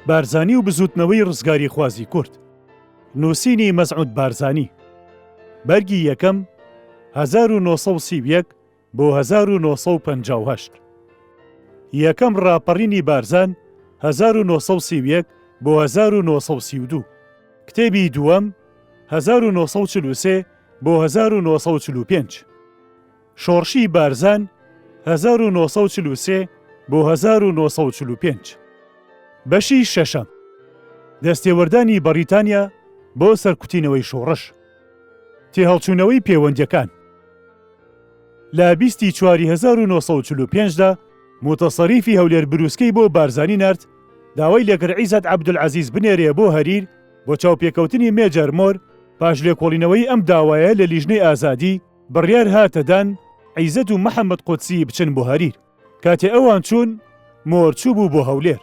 بارزانی و بزوتنەوەی ڕزگاری خوازی کورد. نووسینی مەزعود بارزانی. بەرگی یەکەم 1931 بۆ 1958. یەکەم ڕاپەڕینی بارزان 1931 بۆ 1932. کتێبی دووەم 1943 بۆ 1945. شۆڕشی بارزان 1943 بۆ 1945. بەشی شەشەم دەستێوەردانی بەریتانیا بۆ سەرکوتینەوەی شۆڕش. تێهەڵچوونەوەی پەیوەندیەکان. لە 24 1945دا متەسەریفی هەولێر بروسکەی بۆ بارزانی نرد داوای لێکرد عیزەت عەبدولعەزیز بنێرێ بۆ هەریر بۆ چاوپێکەوتنی مێجەر مۆر. پاش لێکۆڵینەوەی ئەم داوایە لە لیژنەی ئازادی بڕیار هاتەدان عیزەت و محەممەد قودسی بچن بۆ هەریر. کاتێ ئەوان چوون مۆر چوو بوو بۆ هەولێر.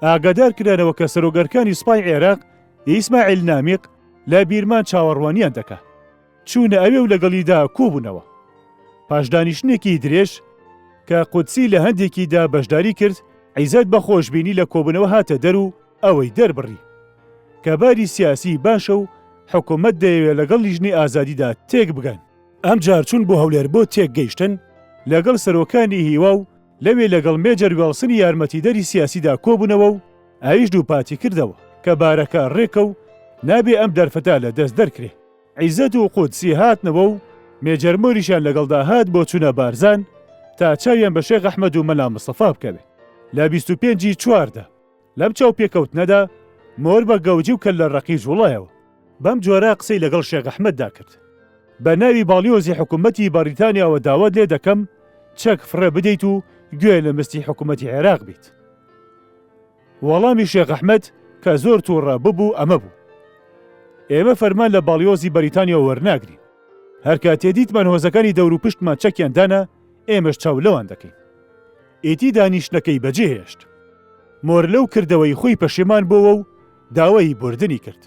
ئاگادار کرانەوە کە سەرۆگەرەکانی سوپای عێراق ئیسماعیل نامیق لە بیرمان چاوەڕوانیان دەکات. چوونە ئەوێ و لەگەڵیدا کوبوونەوە. پاشدانیشتێکی درێژ کە قودسی لە هەندێکیدا بەشداری کرد عیزەت بە خۆشببینی لە کۆبوونەوە هاتە دەر و ئەوەی دەربڕی کە باری سیاسی باشە و حکوومەت دەیەوێت لەگەڵ لیژنەی ئازادیدا تێک بگەن. ئەم جار چوون بۆ هەولێر بۆ تێک گەیشتن لەگەڵ سەرۆکانی هیوا و لەوێ لەگەڵ مێجەر وێڵسنی یارمەتیدەری سیاسیدا کۆبوونەوە و ئاویش دووپاتی کردەوە کە بارەکە ڕێکە و نابێ ئەم دەرفەتا لە دەست دەرکرێ. عیزەت و قودسی هاتنەوە و مێجەر مۆریشان لەگەڵدا هات بۆ چوونە بارزان تا چاویان بە شێخ ئەحمەد و مەلا مستەفا بکەوێ. لە 25 چواردا لەم چاو پێکەوتنەدا مۆر بە گەوجی و کە لە ڕەقی جوڵایەوە. بەم جۆرە قسەی لەگەڵ شێخ ئەحمەددا کرد. بە ناوی باڵیۆزی حکوومەتی بەریتانیاوە داوات لێ دەکەم چەک فڕێ بدەیت و گوێ لە مستی حکوومەتی عێراق بیت. وەڵامی شێخ ئەحمەد کە زۆر تووڕە ببوو ئەمە بوو: ئێمە فەرمان لە باڵیۆزی بەریتانیا وەرناگرین. هەر کاتێ دیتمان هۆزەکانی دەور و پشتمان چەکیان دانا ئێمەش چاو لەوان دەکەین. ئیتی دانیشتەکەی بەجێهێشت. مۆر لەو کردەوەی خۆی پەشیمان بووە و داوای بردنی کرد.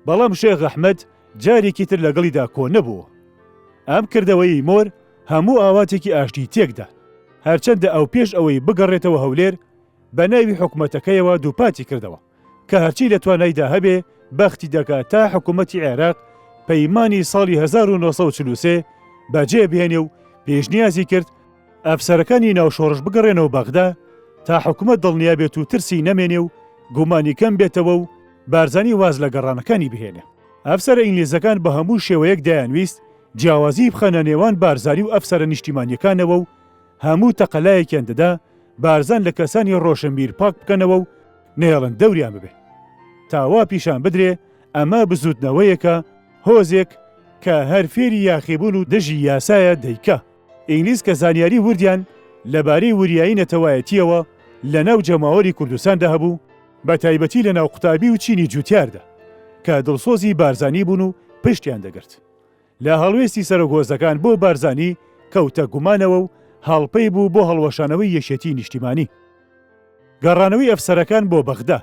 بەڵام شێخ ئەحمەد جارێکی تر لەگەڵیدا کۆ نەبووە. ئەم کردەوەی مۆر هەموو ئاواتێکی ئاشتی تێکدا. هەرچەندە ئەو پێش ئەوەی بگەڕێتەوە هەولێر بە ناوی حکوومەتەکەیەوە دووپاتی کردەوە کە هەرچی لە توانایدا هەبێ بەختی دەکات تا حکوومەتی عێراق پەیمانی ساڵی 1943 بەجێ بهێنێ و پێشنیازی کرد ئەفسەرەکانی ناوشۆڕش بگەڕێنەوە بەغدا تا حکوومەت دڵنیا بێت و ترسی نەمێنێ و گومانی کەم بێتەوە و بارزانی واز لە گەڕانەکانی بهێنێ. ئەفسەرە ئینگلیزەکان بە هەموو شێوەیەک دەیانویست جیاوازی بخەنە نێوان بارزانی و ئەفسەرە نیشتیمانیەکانەوە و هەموو تەقەلایەکیان دەدا بارزان لە کەسانی ڕۆشنبیر پاک بکەنەوە و نێڵن دەوریان ببێ تاوا پیشان بدرێ ئەمە بزوتنەوەیەکە هۆزێک کە هەر فێری یاخیبوون و دژی یاسایە دەیکا. ئینگلیز کە زانیاری وردیان لەبارەی وریایی نەتەوایەتیەوە لە ناو جەماوەری کوردستاندا هەبوو بە تایبەتی لە ناو قوتابی و چینی جوتیاردا کە دڵسۆزی بارزانی بوون و پشتیان دەگرت. لە هەڵوێستی سەرۆکۆزەکان بۆ بارزانی کەوتە گومانەوە و هەڵپەی بوو بۆ هەڵوەشانەوەی یەشێتی نیشتیمانی. گەڕانەوەی ئەفسەرەکان بۆ بەغدا.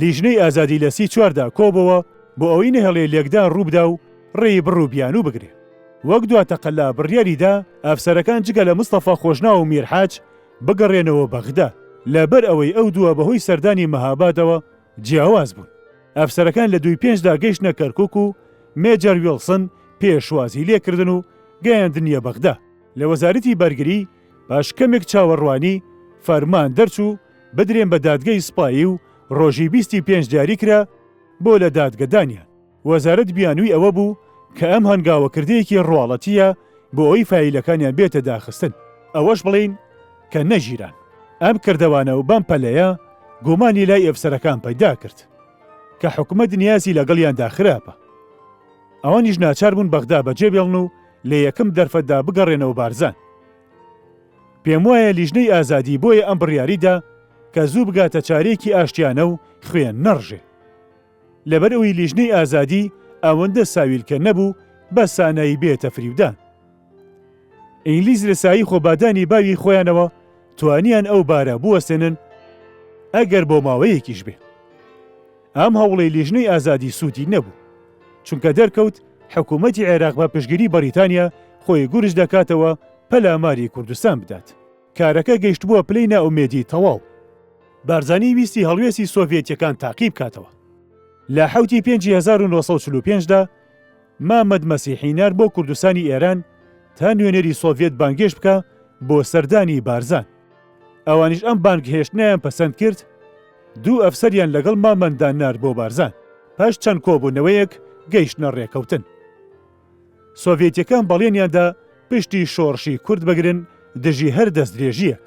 لیژنەی ئازادی لە 34دا کۆبەوە بۆ ئەوەی نەهێڵێ لێکدان ڕووبدا و ڕێی بڕووبیان و بگرێ. وەک دواتەقەلا بڕیاریدا ئەفسەرەکان جگە لە مستەفا خۆشناو و میرحاج بگەڕێنەوە بەغدا لەبەر ئەوەی ئەو دووە بەهۆی سەردانی مەهابادەوە جیاواز بوون. ئەفسەرەکان لە 25دا گەیشتنە کەرکووک و مێجەر وێڵسن پێشوازی لێکردن و گەیاندنیە بەغدا. لە وەزارەتی بەرگری باش کەمێک چاوەڕوانی فەرمان دەرچوو بدرێن بە دادگای سوپایی و ڕۆژی 25 دیاری کرا بۆ لە دادگەدانیان. وەزارەت بیانووی ئەوە بوو کە ئەم هەنگاوەکردەیەکی ڕواڵەتیە بۆ ئەوی فایلەکانیان بێتە داخستن. ئەوەش بڵین کە نەژیران. ئەم کردەوانە و بەم پەلەیە گومانی لای ئەفسەرەکان پەیدا کرد کە حکوومەت نیازی لەگەڵیاندا خراپە. ئەوانیش ناچار بوون بەغدا بەجێ بێڵن و لە یەکەم دەرفەتدا بگەڕێنەوە بارزان. پێم وایە لیژنەی ئازادی بۆیە ئەم بڕیاریدا کە زوو بگاتە چارێکی ئاشتیانە و خوێن نەڕژێ. لەبەر ئەوەی لیژنەی ئازادی ئەوەندە ساویلکە نەبوو بە سانایی بێتە فریودان. ئینگلیز لە سایی خۆبادانی باوی خۆیانەوە توانیان ئەو بارە بوەستێنن ئەگەر بۆ ماوەیەکیش بێ. ئەم هەوڵەی لیژنەی ئازادی سوودی نەبوو چونکە دەرکەوت حکوومەتی عێراق بە پشتگیری بەریتانیا خۆی گورج دەکاتەوە پەلاماری کوردستان بدات. کارەکە گەیشت بووە پلەی ناومێدی تەواو. بارزانی ویستی هەڵوێستی سۆڤێتیەکان تاقی بکاتەوە. لە 1945دا مامەد مەسیحینار بۆ کوردستانی ئێران تا نوێنەری سۆڤێت بانگێش بکە بۆ سەردانی بارزان. ئەوانیش ئەم بانگهێشتنیان پەسەند کرد، دوو ئەفسەریان لەگەڵ مامەندان نارد بۆ بارزان. پاش چەند کۆبوونەوەیەک گەیشتنە ڕێکەوتن. سۆڤێتیەکان بەڵێنیاندا پشتی شۆڕشی کورد بگرن دژی هەر دەستدرێژیەک.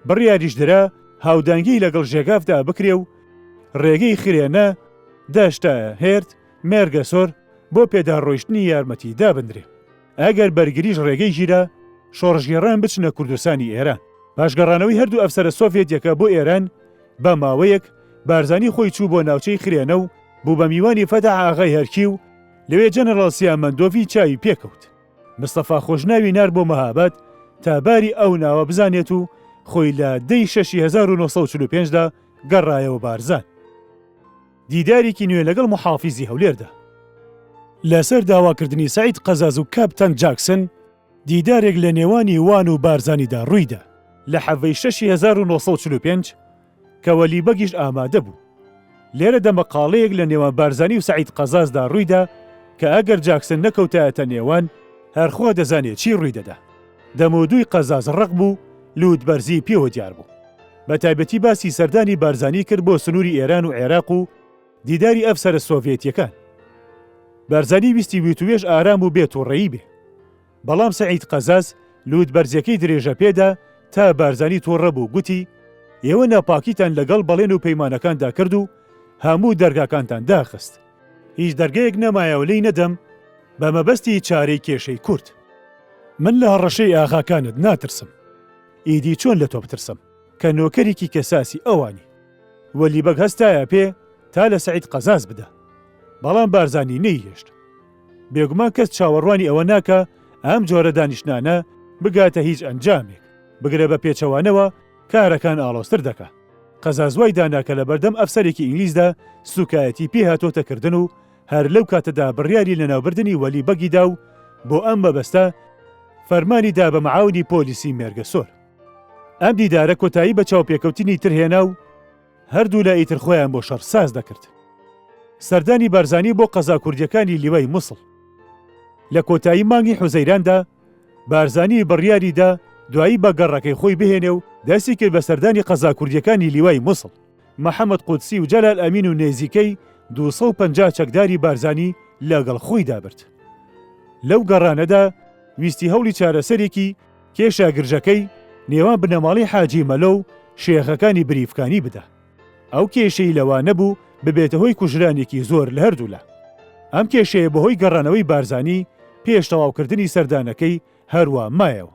بڕیاریش درا هاودانگی لەگەڵ ژێگافدا بکرێ و ڕێگەی خرێنە دەشتە هێرت مێرگەسۆر بۆ پێداڕۆیشتنی یارمەتی دابدرێ. ئەگەر بەرگریش ڕێگەی ژیرە شۆڕژگێڕان بچنە کوردستانی ئێران. پاشگەڕانەوەی هەردوو ئەفسەرە سۆڤێتیەکە بۆ ئێران بە ماوەیەک بارزانی خۆی چوو بۆ ناوچەی خرێنە و بوو بە میوانی فەتەح ئاغای هەرکی و لەوێ جەنەڕاڵ سیامەندۆڤی چاوی پێکەوت. مستەفا خۆشناوی نار بۆ مەهابەت تا باری ئەو ناوە بزانێت و خۆی لە دەی 1945دا گەڕایەوە بارزان. دیدارێکی نوێ لەگەڵ محافیزی هەولێردا. لەسەر داواکردنی سەعید قەزاز و کاپتان جاکسن دیدارێک لە نێوانی وان و بارزانیدا ڕوویدا لە حەڤەی 1945 کە وەلیبەگیش ئامادە بوو. لێرەدا مەقاڵەیەک لە نێوان بارزانی و سەعید قەزازدا ڕوویدا کە ئەگەر جاکسن نەکەوتایەتە نێوان هەرخوا دەزانێت چی ڕوویدەدا. دەمودووی قەزاز ڕق بوو، لووت بەرزی پێوە دیار بوو. بە تایبەتی باسی سەردانی بارزانی کرد بۆ سنووری ئێران و عێراق و دیداری ئەفسەرە سۆڤێتیەکان. بارزانی ویستی ویتوێژ ئارام و بێت و ڕێی بێ. بەڵام سەعید قەزاز لووت بەرزەکەی درێژە پێدا تا بارزانی تۆڕە بوو، گوتی ئێوە ناپاکیتان لەگەڵ بەڵێن و پەیمانەکاندا کرد و هەموو دەرگاکانتان داخست. هیچ دەرگەیەک نەمایەوە لێی نەدەم بە مەبەستی چارەی کێشەی کورد. من لە هەڕەشەی ئاغاکانت ناترسم. ئیدی چۆن لە تۆ بترسم کە نۆکەرێکی کەساسی ئەوانی. وەلیبەگ هەستایە پێ تا لە سەعید قەزاز بدە. بەڵام بارزانی نەیهێشت. بێگومان کەس چاوەڕوانی ئەوە ناکە ئەم جۆرە دانیشتانە بگاتە هیچ ئەنجامێک، بگرە بە پێچەوانەوە کارەکان ئاڵۆستر دەکا. قەزازوای داناکە لە بەردەم ئەفسەرێکی ئینگلیزدا سوکایەتی پێ هاتۆتەکردن و هەر لەو کاتەدا بڕیاری لە ناوبردنی وەلیبەگیدا و بۆ ئەم مەبەستە فەرمانیدا بە مەعاونی پۆلیسی مێرگەسۆر. ئەم دیدارە کۆتایی بە چاوپێکەوتنی ترهێنا و هەردوو لە ئیتر خۆیان بۆ شەڕ ساز دەکرد. سەردانی بارزانی بۆ قەزا کوردیەکانی لیوای مووسڵ. لە کۆتایی مانگی حوزەیراندا بارزانی بڕیاریدا دوایی بە گەڕەکەی خۆی بهێنێ و دەستی کرد بە سەردانی قەزا کوردیەکانی لیوای مووسڵ. محەممەد قودسی و جەلال ئەمین و نێزیکەی 250 چەکداری بارزانی لەگەڵ خۆی دابرد. لەو گەڕانەدا ویستی هەوڵی چارەسەرێکی کێشە گرژەکەی نێوان بنەماڵی حاجی مەلە و شێخەکانی بریفکانی بدە. ئەو کێشەی لەوە نەبوو ببێتە هۆی کوژرانێکی زۆر لە هەردوولا. ئەم کێشەیە بەهۆی گەڕانەوەی بارزانی پێش تەواوکردنی سەردانەکەی هەروە مایەوە.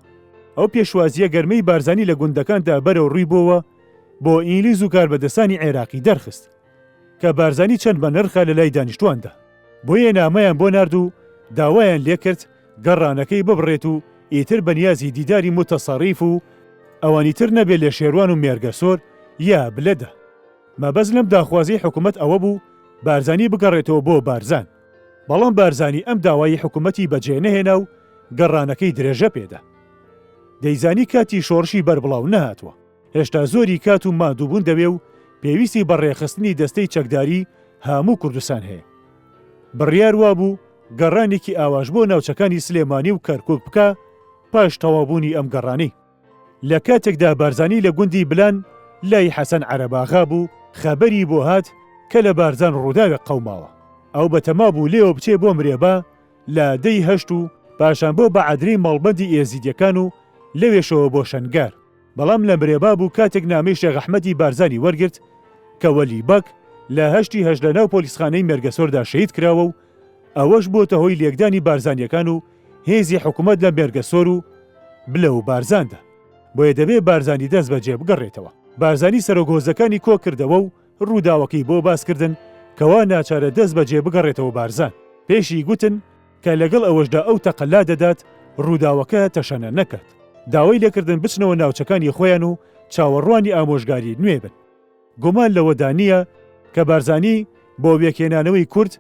ئەو پێشوازیە گەرمەی بارزانی لە گوندەکاندا بەرەو ڕووی بووە بۆ ئینگلیز و کاربەدەستانی عێراقی دەرخست کە بارزانی چەند بە نرخە لە لای دانیشتواندا. بۆیە نامەیان بۆ نارد و داوایان لێکرد گەڕانەکەی ببڕێت و ئیتر بەنیازی دیداری متەسەڕیف و ئەوانی تر نەبێت لە شێروان و مێرگەسۆر یا بلەدا. مەبەز لەم داخوازی حکوومەت ئەوە بوو بارزانی بگەڕێتەوە بۆ بارزان. بەڵام بارزانی ئەم داوای حکوومەتی بەجێ نەهێنا و گەڕانەکەی درێژە پێدا. دەیزانی کاتی شۆڕشی بەربڵاو نەهاتوە. هێشتا زۆری کات و مادووبوون دەوێ و پێویستی بەڕێخستنی دەستەی چەکداری هەموو کوردستان هەیە. بڕیار وابوو گەڕانێکی ئاواژ بۆ ناوچەکانی سلێمانی و کەرکوک بکە پاش تەوابوونی ئەم گەڕانەی. لە کاتێکدا بارزانی لە گوندی بلان لای حەسەن عەرەباغا بوو خەبەری بۆ هات کە لە بارزان ڕووداوێک قەوماوە. ئەو بەتەما بوو لێوە بچێ بۆ مرێبا لە دەی هەشت و پاشان بۆ بە عەدرەی مەڵبەندی ئێزیدیەکان و لەوێشەوە بۆ شەنگار. بەڵام لە مرێبا بوو کاتێک نامەی شێخ ئەحمەدی بارزانی وەرگرت کە وەلیبەگ لە هەشتی هەژ لە ناو پۆلیسخانەی مێرگەسۆردا شەهید کراوە و ئەوەش بۆتە هۆی لێکدانی بارزانیەکان و هێزی حکوومەت لە مێرگەسۆر و بلە و بارزاندا. بۆیە دەبێت بارزانی دەست بەجێ بگەڕێتەوە. بارزانی سەرۆگۆزەکانی کۆ کردەوە و ڕووداوەکەی بۆ باسکردن کەوا ناچارە دەست بەجێ بگەڕێتەوە بارزان. پێشی گوتن کە لەگەڵ ئەوەشدا ئەو تەقەلا دەدات ڕووداوەکە تەشەنە نەکات. داوای لێکردن بچنەوە ناوچەکانی خۆیان و چاوەڕوانی ئامۆژگاری نوێ بن. گومان لەوەدا نییە کە بارزانی بۆ وێکێنانەوەی کورد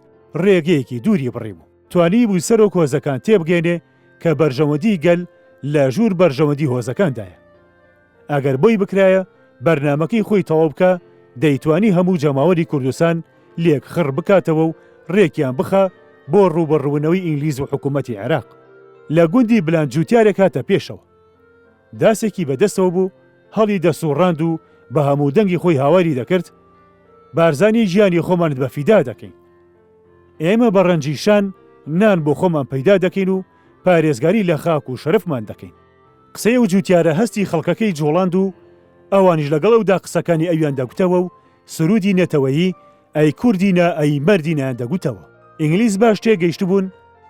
ڕێگەیەکی دووری بڕیبوو. توانی بووی سەرۆک هۆزەکان تێبگەێنێ کە بەرژەوەندی گەل لە ژوور بەرژەوەندی هۆزەکاندایە. ئەگەر بۆی بکرایە بەرنامەکەی خۆی تەواو بکە دەیتوانی هەموو جەماوەری کوردستان لێک خڕ بکاتەوە و ڕێکیان بخە بۆ ڕوبەڕوونەوەی ئینگلیز و حکوومەتی عێراق لە گوندی بلانجوتیارێک هاتە پێشەوە. داسێکی بەدەستەوە بوو هەڵی دەسوڕاند و بە هەموو دەنگی خۆی هاواری دەکرد بارزانی ژیانی خۆمانت بە فیدا دەکەین. ئێمە بە ڕەنجیشان نان بۆ خۆمان پەیدا دەکەین و پارێزگاری لە خاک و شەرفمان دەکەین. قسەی و جوتیارە هەستی خەڵکەکەی جوڵاند و ئەوانیش لەگەڵ ئەودا قسەکانی ئەویان دەگوتەوە و سرودی نەتەوەیی ئەی کوردینە ئەی مەردینەیان دەگوتەوە. ئینگلیز باش تێگەیشت بوون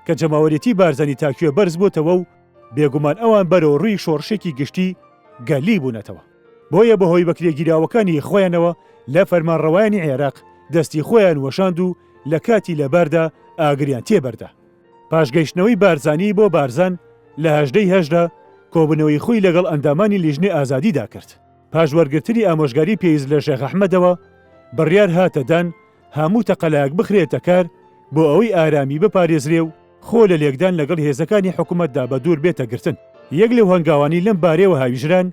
کە جەماوەریەتی بارزانی تاکوێ بەرز بۆتەوە و بێگومان ئەوان بەرەو ڕووی شۆڕشێکی گشتی گەلی بوونەتەوە. بۆیە بەهۆی بەکرێگیراوەکانی خۆیانەوە لە فەرمانڕەوایانی عێراق دەستی خۆیان وەشاند و لە کاتی لەباردا ئاگریان تێبەردا. پاشگەیشتنەوەی بارزانی بۆ بارزان لە 18 کۆبنەوەی خۆی لەگەڵ ئەندامانی لیژنەی ئازادیدا کرد. پاش وەرگرتنی ئامۆژگاری پێویست لە شێخ ئەحمەدەوە بڕیار هاتەدان هەموو تەقەلایەک بخرێتە کار بۆ ئەوەی ئارامی بپارێزرێ و خۆ لە لێکدان لەگەڵ هێزەکانی حکوومەتدا بە دوور بێتە گرتن. یەک لەو هەنگاوانی لەم بارەوە هاویژران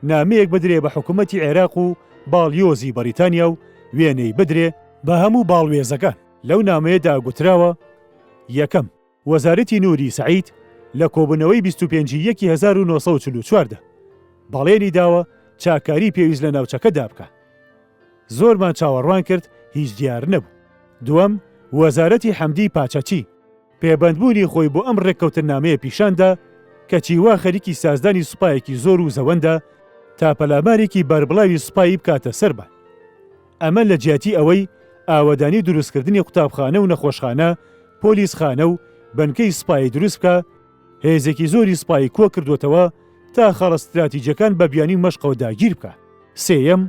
نامەیەک بدرێ بە حکوومەتی عێراق و باڵیۆزی بەریتانیا و وێنەی بدرێ بە هەموو باڵوێزەکان. لەو نامەیەدا گوتراوە: یەکەم، وەزارەتی نووری سەعید لە کۆبنەوەی 25/1944 بەڵێنی داوە چاکاری پێویست لە ناوچەکەدا بکە. زۆرمان چاوەڕوان کرد، هیچ دیار نەبوو. دووەم، وەزارەتی حەمدی پاچەچی پێبەندبوونی خۆی بۆ ئەم ڕێککەوتنامەیە پیشاندا کە چیوا خەریکی سازدانی سوپایەکی زۆر و زەوەندە تا پەلامارێکی بەربڵاوی سوپایی بکاتە سەربە. ئەمە لە جیاتی ئەوەی ئاوەدانی دروستکردنی قوتابخانە و نەخۆشخانە، پۆلیسخانە و بنکەی سوپایی دروست بکە، هێزێکی زۆری سوپایی کۆ کردوتەوە تا خەڵە استراتیجیەکان بە بیانی مەشقەوە داگیر بکە. سێیەم،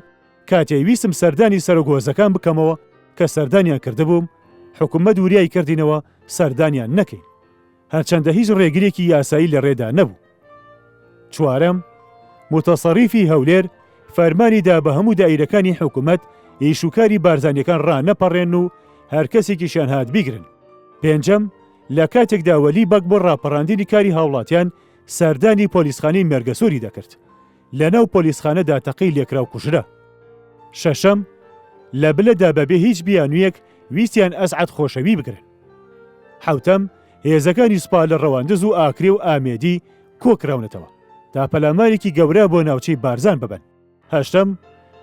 کاتێ ویستم سەردانی سەرۆگۆزەکان بکەمەوە کە سەردانیان کردبووم، حکوومەت وریای کردینەوە سەردانیان نەکەین، هەرچەندە هیچ ڕێگرێکی یاسایی لە ڕێدا نەبوو. چوارەم، متەسەڕیفی هەولێر فەرمانیدا بە هەموو دائیرەکانی حکوومەت ئیشوکاری بارزانیەکان ڕانەپەڕێن و هەر کەسێکیشیان هات بیگرن. پێنجەم، لە کاتێکدا وەلی بەک بۆ ڕاپەڕاندنی کاری هاوڵاتیان سەردانی پۆلیسخانەی مێرگەسووری دەکرد. لەناو پۆلیسخانەدا تەقەی لێکرا و کوژرا. شەشەم، لە بلەدا بەبێ هیچ بیانوویەک ویستیان ئەسعەد خۆشەوی بگرن. حەوتەم، هێزەکانی سوپا لە ڕەواندز و ئاکرێ و ئامێدی کۆکراونەتەوە تا پەلامارێکی گەورە بۆ ناوچەی بارزان ببن. هەشتەم،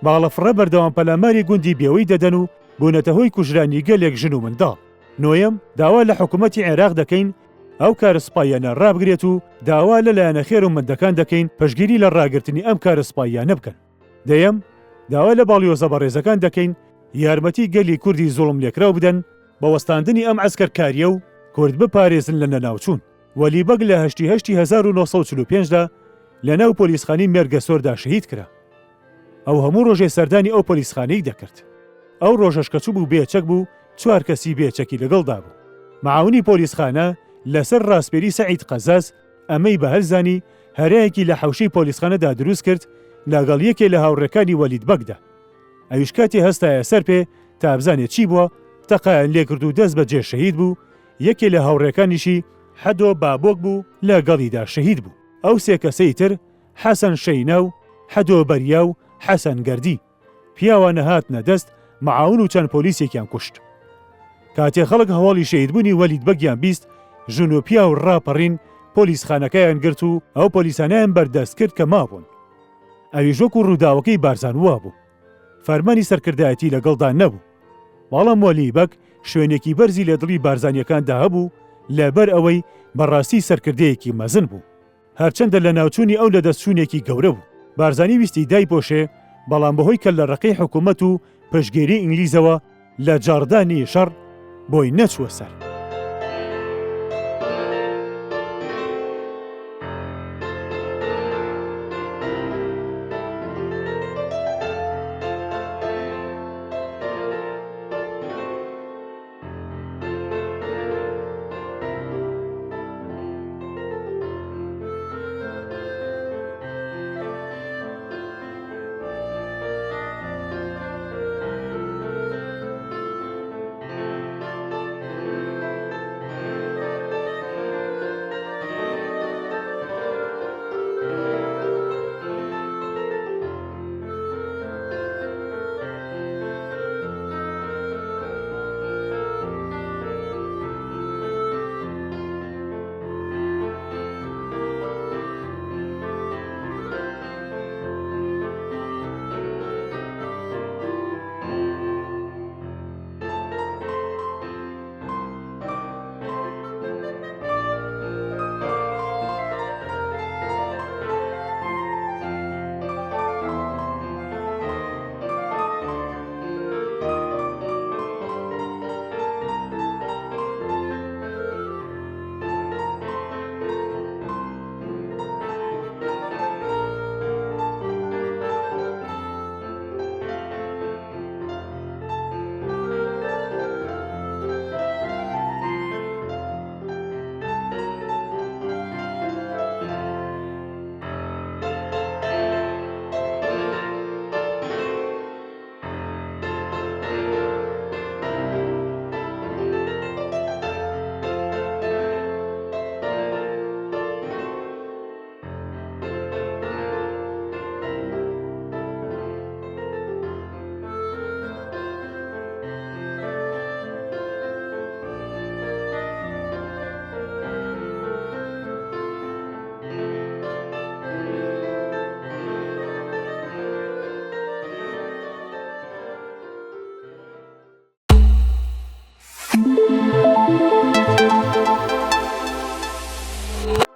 باڵەفڕە بەردەوام پەلاماری گوندی بێوەی دەدەن و بوونەتە هۆی کوژرانی گەلێک ژن و منداڵ. نۆیەم، داوا لە حکوومەتی عێراق دەکەین ئەو کارە سوپاییانە ڕابگرێت و داوا لەلایەنە خێر و مندەکان دەکەین پشگیری لە ڕاگررتنی ئەم کارە سوپاییانە بکەن. دەیەم، داوا لە باڵیۆزە بەڕێزەکان دەکەین یارمەتی گەلی کوردی زوڵم لێکراو بدەن بە وەستاندنی ئەم عەسکەرکاریە و کورد بپارێزن لە نەناوچوون. وەلی بەگ لە 1945دا لەناو پۆلیسخانەی مێرگەسۆردا شەهید کرا. ئەو هەموو ڕۆژێ سەردانی ئەو پۆلیسخانەی دەکرد. ئەو ڕۆژەش کە چوو بوو بێچەک بوو، 4 کەسی بێچەکی لەگەڵدا بوو. معاونی پۆلیسخانە لەسەر ڕاستپێری سەعید قەزاز ئەمەی بەهەرزانی هەرایەکی لە حەوشەی پۆلیسخانەدا دروست کرد لەگەڵ یەکێ لە هاوڕێکانی وەلید بەگدا. ئەویش کاتی هەستایە سەر پێ تا بزانێت چی بووە، تەقایان لێکرد و دەست بە جێ شەهید بوو. یەکێ لە هاوڕێکانیشی حەدۆ بابۆک بوو لەگەڵیدا شەهید بوو. ئەو سێ کەسەی تر حەسەن شەینە و حەدۆ بەریا و حەسەن گەردی پیاوانە هاتنە دەست، معاون و چەند پۆلیسێکیان کوشت. کاتێ خەڵک هەواڵی شەهیدبوونی وەلید بەگیان بیست، ژن و پیا و ڕاپەڕین پۆلیسخانەکەیان گرت و ئەو پۆلیسانیان بەردەست کرد کە مابوون. ئەویش وەکو ڕووداوەکەی بارزان وا بوو. فەرمانی سەرکردایەتی لەگەڵدا نەبوو، بەڵام وەلی بەگ شوێنێکی بەرزی لە دڵی بارزانیەکاندا هەبوو لەبەر ئەوەی بەڕاستی سەرکردەیەکی مەزن بوو. هەرچەندە لە ناوچوونی ئەو لە دەستچوونێکی گەورە بوو. بارزانی ویستی دایپۆشێ، بەڵام بەهۆی کە لە ڕقەی حکوومەت و پشگێری ئینگلیزەوە لە جاردانی شەڕ بۆی نەچووە سەر.